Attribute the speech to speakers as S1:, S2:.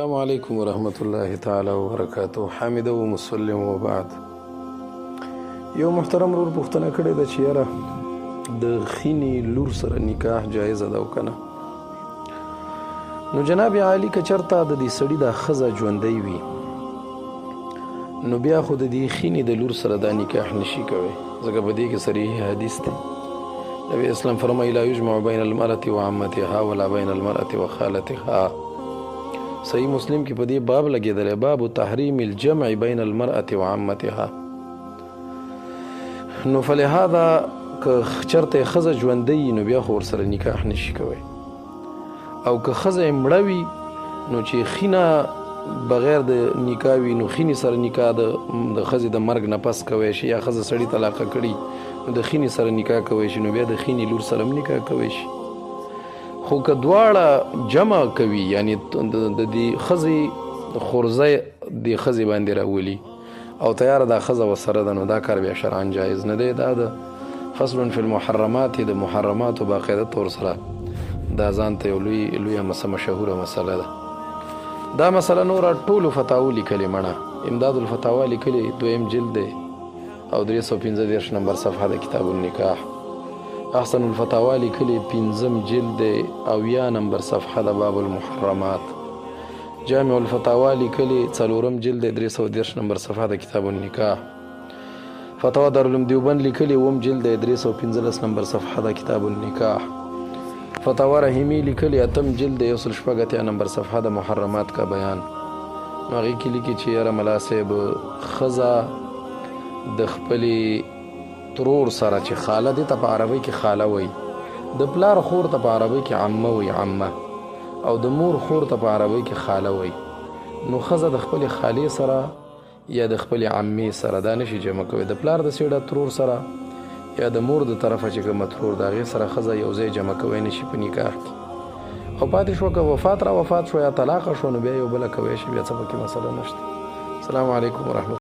S1: السلام علیکم ورحمت الله تعالی وبرکاته. حامد و مسلم و بعد. یو محترم رور پوښتنه کړې ده چې یاره د خینې لور سره نکاح جایزه ده او که نه. نو جناب عالی که چېرته د دې سړي دا ښځه ژوندی وي نو بیا خو د دې خینې د لور سره دا نکاح نشي کوی، ځکه په دې کې صریح حدیث دی. نبی اسلام فرمایي لا یجمع بین المرأة وعمتها ولا بین المرأة وخالتها. صحیح مسلم کې په دې باب لګېدلی، باب تحریم الجمع بین المرأة وعمتها. نو فلهذا که چېرته یې ښځه ژوندی وي نو بیا خو ورسره نکاح نشي کوی، او که ښځه یې مړه وي نو چې خینه بغیر د نکاح وي نو خینې سره نکاح د ښځې د مرګ نه پس کوی شي، یا ښځه سړي طلاقه کړي نو د خینې سره نکاح کوی شي، نو بیا د خینې لور سره هم نکاح کوی شي. خو که دواړه جمع کوي، یعنی د دې ښځې خورزه دې ښځې باندې راولي او تیاره دا ښځه ورسره ده، نو دا کار بیا شرعاً جایز نه دی. دا د فصل فی المحرمات د محرماتو باقاعده طور سره دا ځان ته یو لویه مشهوره مسله ده. دا مسله نوره ټولو فتاوو لیکلې مړه، امداد الفتاوا لیکلې 2 جلد دی او 315 نمبر صفحه د کتاب النکاح. احسن الفتاوا لیکلې 5 جلد دی او 1 نمبر صفحه د باب المحرمات. جامع الفتاوا لیکلې 4 جلد دی 310 نمبر صفحه د کتاب النکاح. فتاوا دارالعلوم دیوبند لیکلې 1 جلد دی 315 نمبر صفحه د کتاب النکاح. فتاوا رحیمی لیکلې 8 جلد دی 180 نمبر صفحه د محرمات کا بیان. نو هغې کې لیکي چې یاره ملا صاحب ښځه د خپلې ترور سره چې خاله دې ته په عربۍ کې خاله وایي، د پلار خور ته په عربۍ کې عمه وایي عمه، او د مور خور ته په عربۍ کې خاله وایي. نو ښځه د خپلې خالې سره یا د خپلې عمې سره دا نشي جمع کوي، د پلار د سیډه ترور سره یا د مور د طرفه چې کومه ترور د هغې سره ښځه یو ځای جمع کوی نشي په نکاح کې. او پاتې شوه که وفات شو یا طلاقه شو نو بیا یو بله کوی شي، بیا څه پکې مسله نشته. السلام علیکم ورحمت